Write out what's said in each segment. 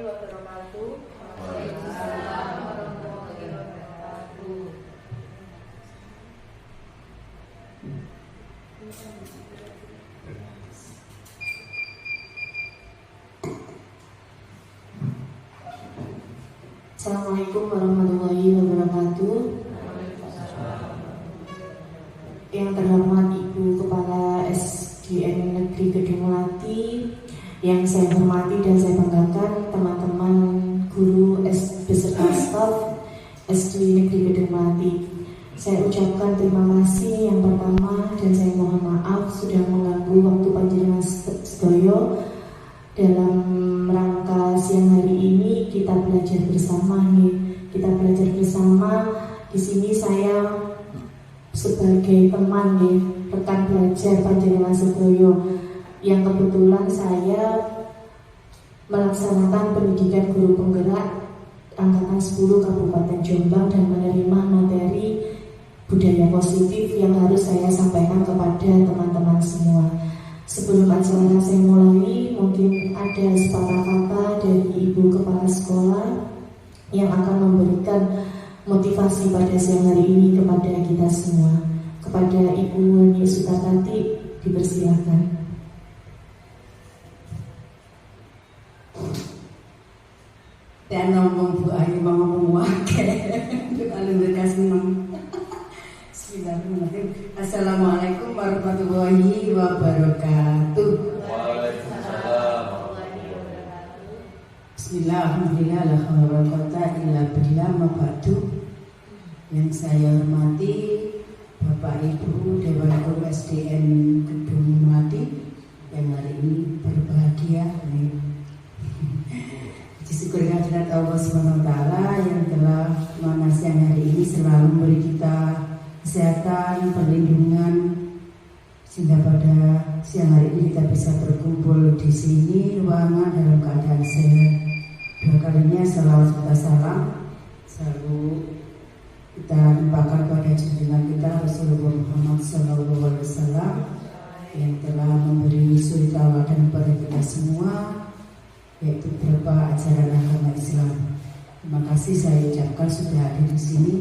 wabarakatuh. Assalamualaikum warahmatullahi wabarakatuh. Yang terhormat Ibu Kepala SDN Negeri Gedung Melati, yang saya hormati dan saya banggakan teman-teman guru beserta staf SD Negeri Gedung Melati. Saya ucapkan terima kasih yang pertama dan saya mohon maaf sudah mengganggu waktu panjenengan sedoyo. Dalam rangka siang hari ini kita belajar bersama nih. Kita belajar bersama. Di sini saya sebagai teman nih, rekan belajar panjenengan sedoyo, yang kebetulan saya melaksanakan pendidikan guru penggerak angkatan 10 Kabupaten Jombang dan menerima materi budaya positif yang harus saya sampaikan kepada teman-teman semua. Sebelum acara saya mulai, mungkin ada sepatah kata dari Ibu Kepala Sekolah yang akan memberikan motivasi pada siang hari ini kepada kita semua. Kepada Ibu Wani Sutartati, dipersilakan. Dan ngomong Bu Ayu mau ngomong wakil alim berkas memang. Bismillahirrahmanirrahim. Assalamualaikum warahmatullahi wabarakatuh. Waalaikumsalam. Bismillah, alhamdulillah, la haula wala quwwata illa billah, ma ba'du. Yang saya hormati Bapak Ibu Dewan Guru SDN Gedung Melati yang hari ini berbahagia. Syukur kehadirat Allah SWT yang telah mana siang hari ini selalu memberi kita kesehatan, perlindungan, sehingga pada siang hari ini kita bisa berkumpul di sini ruangan dalam keadaan sehat. Dua kalinya salawat serta salam selalu kita limpahkan pada junjungan kita Rasulullah Muhammad SAW yang telah memberi suri tauladan kepada kita semua, yaitu beberapa ajaran agama Islam. Terima kasih saya ucapkan sudah hadir di sini,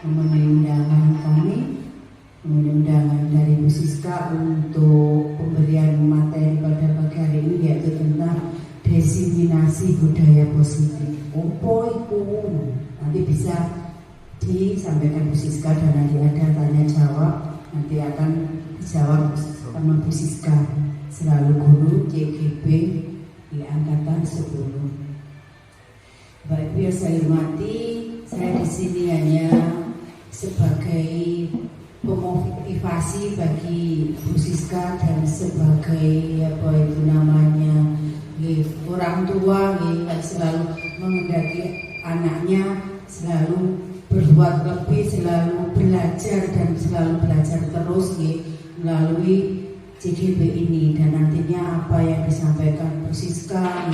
memenuhi undangan kami, memenuhi undangan dari Bu Siska untuk pemberian materi pada pagi hari ini, yaitu tentang diseminasi budaya positif. Opo iku? Nanti bisa disampaikan Bu Siska dan nanti ada tanya jawab, nanti akan dijawab sama Bu Siska, selalu guru JGB di angkatan 10. Bapak Ibu yang saya hormati, saya di sini hanya sebagai pemotivasi bagi Bu Siska dan sebagai apa itu namanya orang tua yang selalu mengendaki anaknya selalu berbuat lebih, selalu belajar dan selalu belajar terus melalui JGB ini, dan nantinya apa yang disampaikan Bu Siska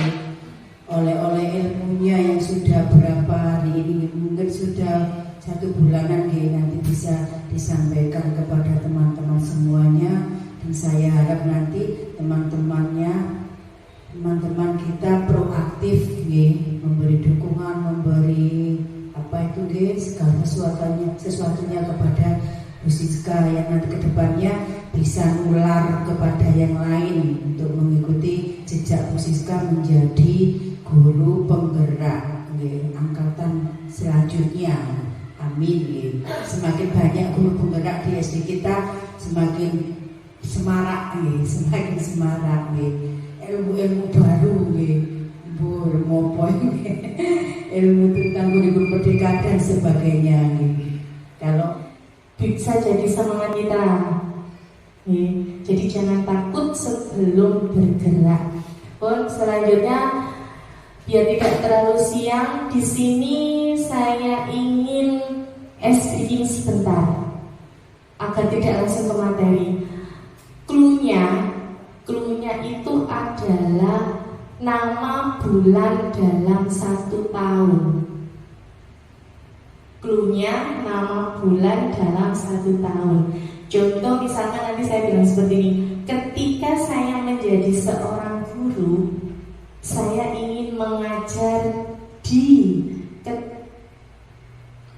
oleh ilmunya yang sudah berapa hari ini, mungkin sudah 1 bulanan nanti bisa disampaikan kepada teman-teman semuanya, dan saya harap nanti teman-teman kita proaktif memberi dukungan, memberi apa itu segala sesuatunya kepada Bu Siska yang nanti kedepannya bisa nular kepada yang lain untuk mengikuti jejak Bu Siska menjadi guru penggerak angkatan selanjutnya. Amin. Semakin banyak guru penggerak di SD kita, semakin semarak, semakin semarak. Ilmu-ilmu baru, ilmu tentang kurikulum merdeka dan sebagainya. Kalau Bisa jadi semangat kita. Jadi jangan takut sebelum bergerak. Selanjutnya, biar tidak terlalu siang, di sini saya ingin speaking sebentar agar tidak langsung ke materi. Cluenya itu adalah nama bulan dalam 1 tahun. Cluenya nama bulan dalam 1 tahun. Contoh misalnya nanti saya bilang seperti ini. Ketika saya menjadi seorang guru, saya ingin mengajar di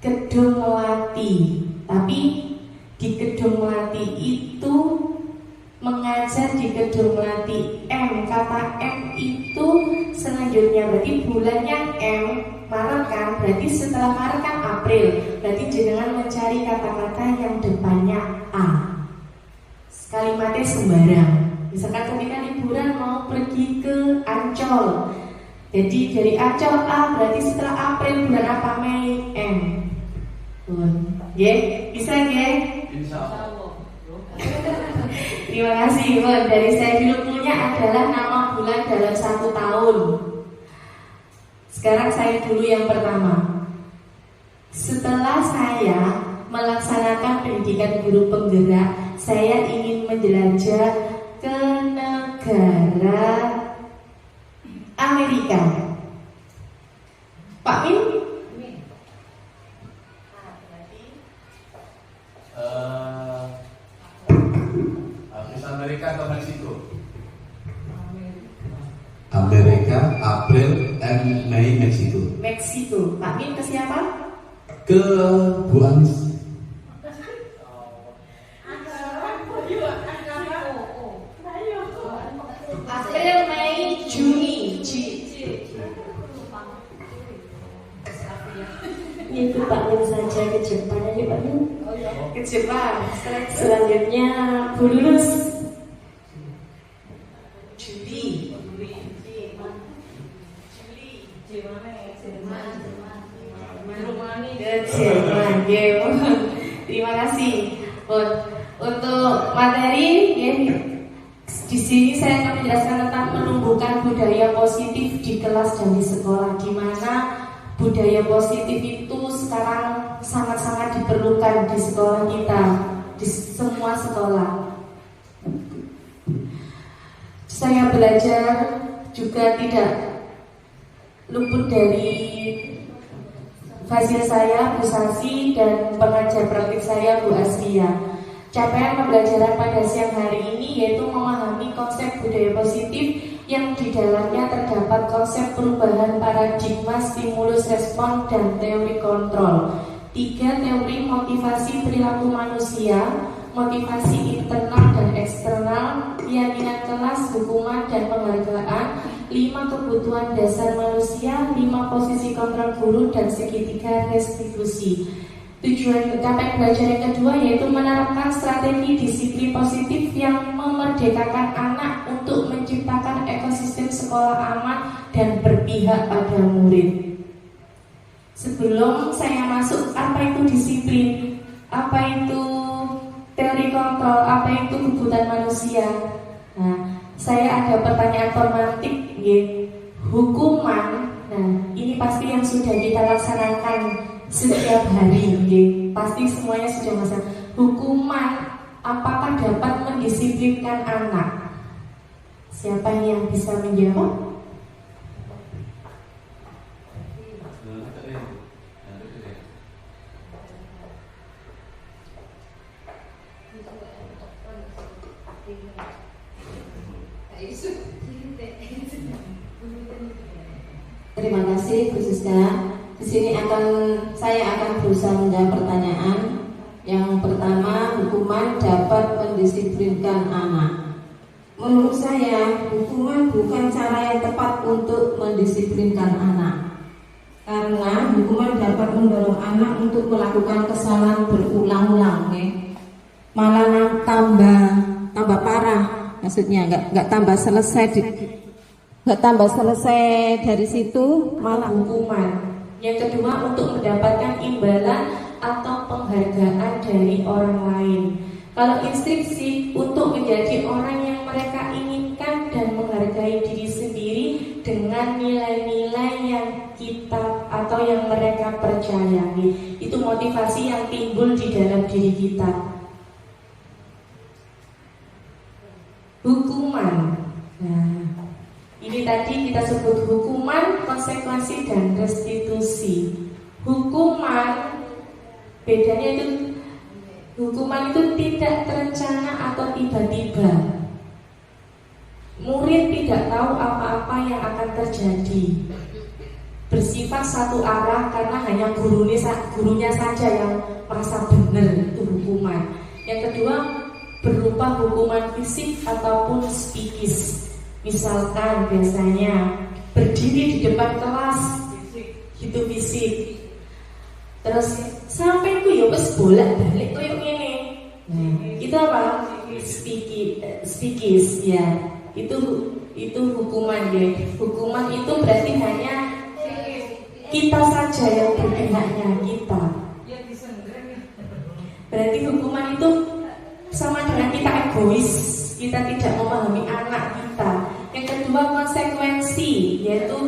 Gedung Melati. Tapi di Gedung Melati itu mengajar di Gedung Melati M. Kata M itu selanjutnya, berarti bulannya M, Maret kan, berarti setelah Maret kan April. Berarti jenengan mencari kata-kata yang depannya A. Kalimatnya sembarang. Misalkan ketika liburan mau pergi ke Ancol, jadi dari Ancol A, berarti setelah April bulan apa? Mei M. Bisa ya? Insya Allah. Terima kasih. Dari saya dulunya adalah nama bulan dalam 1 tahun. Sekarang saya dulu yang pertama. Setelah saya melaksanakan pendidikan guru penggerak, saya ingin menjelajah ke negara Amerika. Pak Min? Amerika atau Meksiko? Amerika, April, and Mei, Meksiko. Meksiko. Pak Min ke siapa? Ke Bu Anis. April, Mei, Juni. Itu Pak Min saja ke Jepang aja Pak Min. Ke Jepang. Selanjutnya Bu Lulus. Juli. Jerman. Terima kasih. Untuk materi ya, di sini saya akan menjelaskan tentang menumbuhkan budaya positif di kelas dan di sekolah, di mana budaya positif itu sekarang sangat-sangat diperlukan di sekolah kita, di semua sekolah. Saya belajar juga tidak luput dari hasil saya Bu Sasi dan pengajar praktik saya Bu Asria. Capaian pembelajaran pada siang hari ini yaitu memahami konsep budaya positif yang di dalamnya terdapat konsep perubahan paradigma, stimulus respon, dan teori kontrol. 3 teori motivasi perilaku manusia, motivasi internal dan eksternal, keyakinan kelas, hukuman dan penghargaan, 5 kebutuhan dasar manusia, 5 posisi kontrol guru, dan segitiga restitusi. Tujuan capaian belajar yang kedua yaitu menerapkan strategi disiplin positif yang memerdekakan anak untuk menciptakan ekosistem sekolah aman dan berpihak pada murid. Sebelum saya masuk, apa itu disiplin, apa itu teori kontrol, apa itu kebutuhan manusia. Nah, saya ada pertanyaan formatif, hukuman. Nah, ini pasti yang sudah kita laksanakan setiap hari, pasti semuanya sudah masak. Hukuman apakah dapat mendisiplinkan anak? Siapa yang bisa menjawab? Terima kasih Bu Siska. Di sini saya akan berusaha menjawab pertanyaan. Yang pertama, hukuman dapat mendisiplinkan anak. Menurut saya, hukuman bukan cara yang tepat untuk mendisiplinkan anak. Karena hukuman dapat mendorong anak untuk melakukan kesalahan berulang-ulang, malah tambah parah. Maksudnya nggak tambah selesai dari situ malah Hukuman. Yang kedua, untuk mendapatkan imbalan atau penghargaan dari orang lain. Kalau instruksi, untuk menjadi orang yang mereka inginkan dan menghargai diri sendiri dengan nilai-nilai yang kita atau yang mereka percayai. Itu motivasi yang timbul di dalam diri kita. Hukuman. Nah, ini tadi kita sebut hukuman, konsekuensi, dan restitusi. Hukuman, bedanya itu, hukuman itu tidak terencana atau tiba-tiba. Murid tidak tidak tahu apa-apa yang akan terjadi. Bersifat satu arah karena hanya gurunya saja yang merasa benar itu hukuman. Yang kedua, berupa hukuman fisik ataupun psikis. Misalkan biasanya berdiri di depan kelas itu fisik. Terus sampai ku ya wis bolak-balik koyo ngene. Itu apa? Psikis ya. Itu hukuman ya. Hukuman itu berarti hanya kita saja yang berpihaknya kita. Berarti hukuman itu sama dengan kita egois, kita tidak memahami anak kita. Yang kedua, konsekuensi, yaitu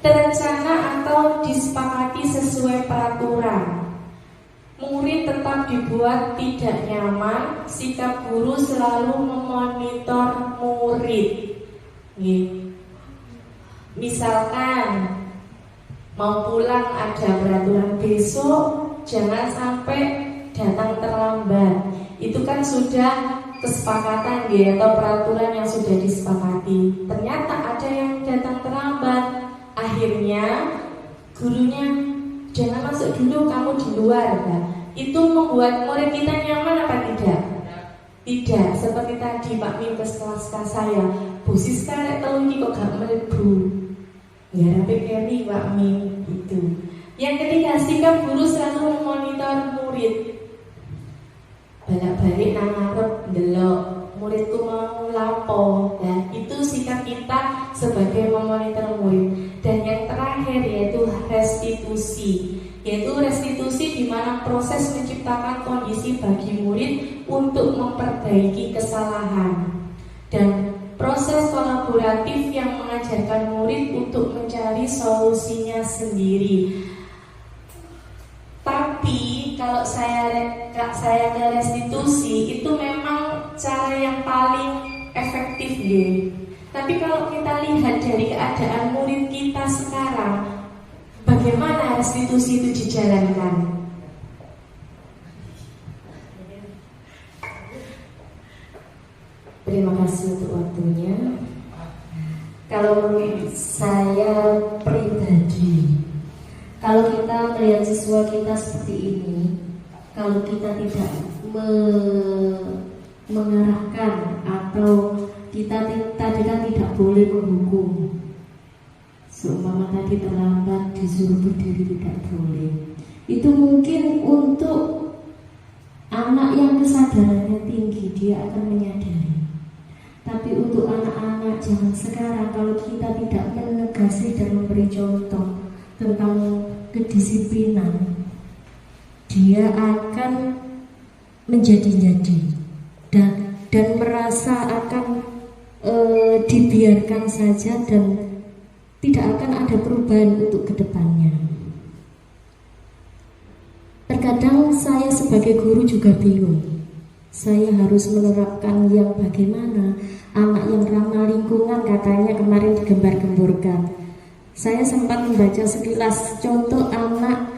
terencana atau disepakati sesuai peraturan. Murid tetap dibuat tidak nyaman, sikap guru selalu memonitor murid. Misalkan mau pulang ada peraturan besok, jangan sampai datang terlambat. Itu kan sudah kesepakatan ya, atau peraturan yang sudah disepakati. Ternyata ada yang datang terlambat. Akhirnya gurunya jangan masuk dulu, kamu di luar. Nah, itu membuat murid kita nyaman apa tidak? Tidak. Seperti tadi Pak Min ke kelas saya, Bu Siska nek telu iki kok gak mlebu. Ya rapi keri Pak Min itu. Yang ketiga, sikap guru selalu memonitor murid. Balik-balik nang ngarep ndelok muridku mau lapo. Ya, itu sikap kita sebagai memonitor murid. Dan yang terakhir yaitu restitusi. Yaitu restitusi di mana proses menciptakan kondisi bagi murid untuk memperbaiki kesalahan. Dan proses kolaboratif yang mengajarkan murid untuk mencari solusinya sendiri. Tapi kalau saya ke restitusi itu memang cara yang paling efektif ya. Tapi kalau kita lihat dari keadaan murid kita sekarang, bagaimana restitusi itu dijalankan? Terima kasih untuk waktunya. Kalau menurut saya pribadi, kalau kita melihat siswa kita seperti ini, kalau kita tidak mengarahkan atau kita tadi kan tidak boleh menghukum. Seumpama tadi terlambat disuruh berdiri tidak boleh. Itu mungkin untuk anak yang kesadarannya tinggi, dia akan menyadari. Tapi untuk anak-anak zaman sekarang, kalau kita tidak menegasi dan memberi contoh tentang kedisiplinan, dia akan menjadi-jadi dan merasa akan dibiarkan saja dan tidak akan ada perubahan untuk kedepannya. Terkadang saya sebagai guru juga bingung. Saya harus menerapkan yang bagaimana. Anak yang ramah lingkungan katanya kemarin digembar-gemborkan. Saya sempat membaca sekilas contoh anak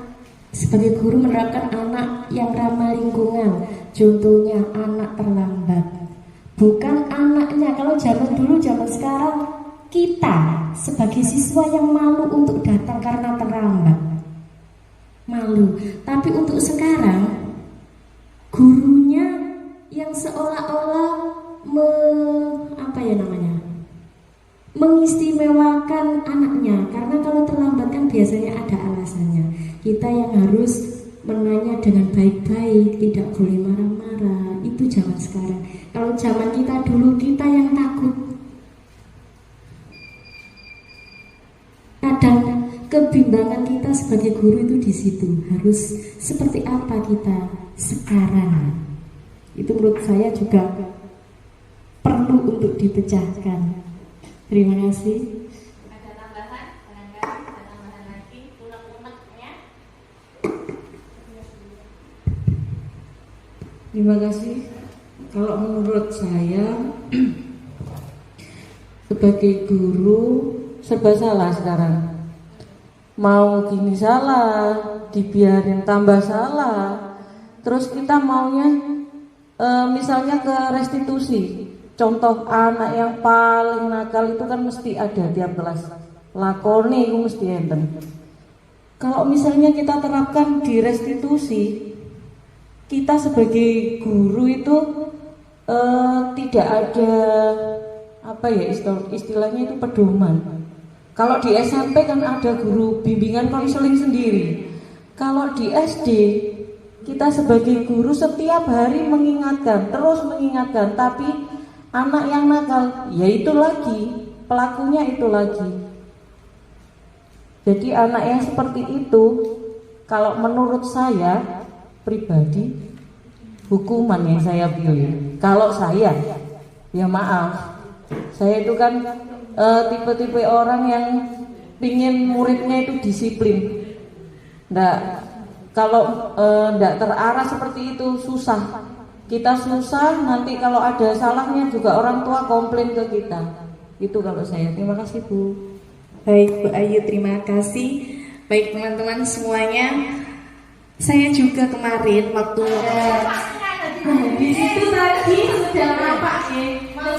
sebagai guru menerapkan anak yang ramah lingkungan. Contohnya anak terlambat. Bukan anaknya, kalau zaman dulu, zaman sekarang kita sebagai siswa yang malu untuk datang karena terlambat. Malu. Tapi untuk sekarang gurunya yang seolah-olah mengistimewakan anaknya, karena kalau terlambat kan biasanya ada alasannya. Kita yang harus menanya dengan baik-baik, tidak boleh marah-marah. Itu zaman sekarang. Kalau zaman kita dulu, kita yang takut. Kadang kebimbangan kita sebagai guru itu di situ. Harus seperti apa kita sekarang? Itu menurut saya juga perlu untuk dipecahkan. Terima kasih. Ada tambahan? Barangkali ada tambahan lagi unek-uneknya. Terima kasih. Kalau menurut saya sebagai guru serba salah sekarang. Mau gini salah, dibiarin tambah salah. Terus kita maunya misalnya ke restitusi. contoh anak yang paling nakal itu kan mesti ada tiap kelas. Lakoni itu mesti enten. Kalau misalnya kita terapkan di restitusi, kita sebagai guru itu tidak ada istilahnya itu pedoman. Kalau di SMP kan ada guru bimbingan konseling sendiri. Kalau di SD kita sebagai guru setiap hari mengingatkan, terus mengingatkan, tapi anak yang nakal ya itu lagi, pelakunya itu lagi. Jadi anak yang seperti itu, kalau menurut saya pribadi, hukuman yang saya pilih. Kalau saya, ya maaf, saya itu kan tipe-tipe orang yang pingin muridnya itu disiplin. Kalau ndak terarah seperti itu susah. Kita susah, nanti kalau ada salahnya juga orang tua komplain ke kita. Itu kalau saya. Terima kasih Bu. Baik Bu Ayu, terima kasih. Baik teman-teman semuanya, saya juga kemarin waktu di situ tadi sudah nampak sih,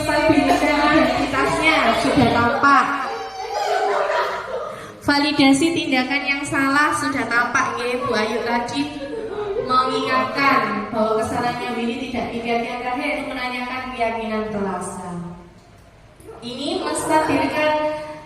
stabilitas identitasnya sudah tampak. Validasi tindakan yang salah sudah tampak ya. Bu Ayu tadi mengingatkan bahwa kesalahannya Willy tidak dilihat. Yang terakhir itu menanyakan keyakinan kelas. Ini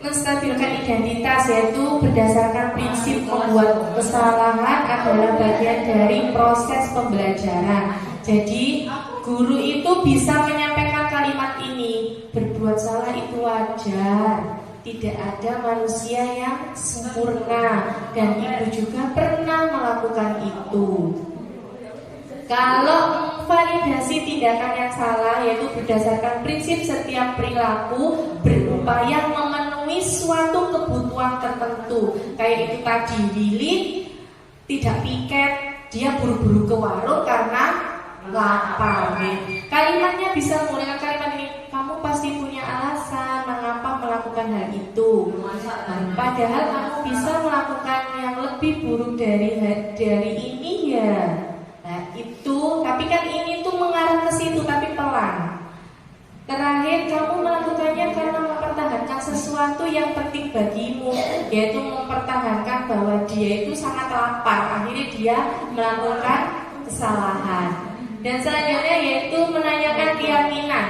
menstabilkan identitas, yaitu berdasarkan prinsip membuat kesalahan adalah bagian dari proses pembelajaran. Jadi guru itu bisa menyampaikan kalimat ini, berbuat salah itu wajar, tidak ada manusia yang sempurna, dan ibu juga pernah melakukan itu. Kalau validasi tindakan yang salah, yaitu berdasarkan prinsip setiap perilaku berupaya memenuhi suatu kebutuhan tertentu. Kayak itu tadi, Willy tidak piket, dia buru-buru ke warung karena lapar. Kalimatnya bisa mulai kalimat ini, kamu pasti punya alasan mengapa melakukan hal itu. Padahal kamu bisa melakukan yang lebih buruk dari ini ya. Nah itu, tapi kan ini tuh mengarah ke situ tapi pelan. Terakhir, kamu melakukannya karena mempertahankan sesuatu yang penting bagimu, yaitu mempertahankan bahwa dia itu sangat lapar. Akhirnya dia melakukan kesalahan. Dan selanjutnya yaitu menanyakan keyakinan.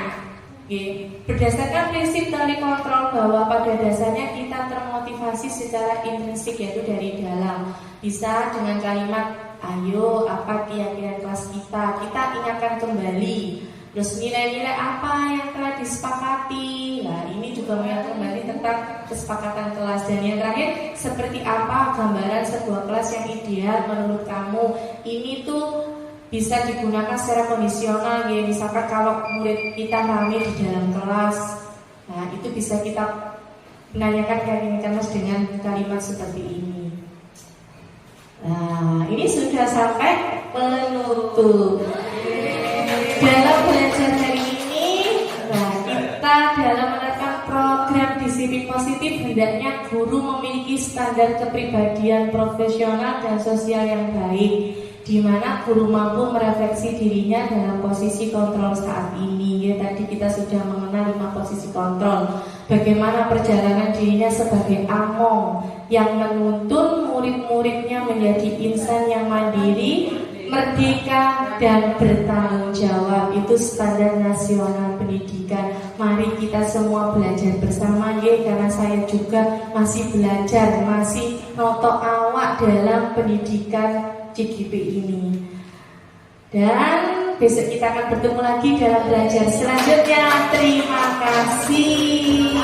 Berdasarkan prinsip dari kontrol bahwa pada dasarnya kita termotivasi secara intrinsik, yaitu dari dalam. Bisa dengan kalimat, ayo apa keyakinan kelas kita ingatkan kembali. Terus nilai-nilai apa yang telah disepakati. Nah ini juga mengingat kembali tentang kesepakatan kelas. Dan yang terakhir, seperti apa gambaran sebuah kelas yang ideal menurut kamu. Ini tuh bisa digunakan secara kondisional ya. Misalkan kalau murid kita rame di dalam kelas, nah itu bisa kita menanyakan keyakinan kelas dengan kalimat seperti ini. Nah ini sudah sampai penutup. Dalam belajar hari ini, nah kita dalam menerapkan program disiplin positif, hendaknya guru memiliki standar kepribadian profesional dan sosial yang baik, di mana guru mampu merefleksi dirinya dalam posisi kontrol saat ini. Ya, tadi kita sudah mengenal 5 posisi kontrol. Bagaimana perjalanan dirinya sebagai among yang menuntun murid-muridnya menjadi insan yang mandiri, merdeka, dan bertanggung jawab. Itu standar nasional pendidikan. Mari kita semua belajar bersama ya, karena saya juga masih belajar, masih noto awak dalam pendidikan CGP ini. Dan besok kita akan bertemu lagi dalam belajar selanjutnya. Terima kasih.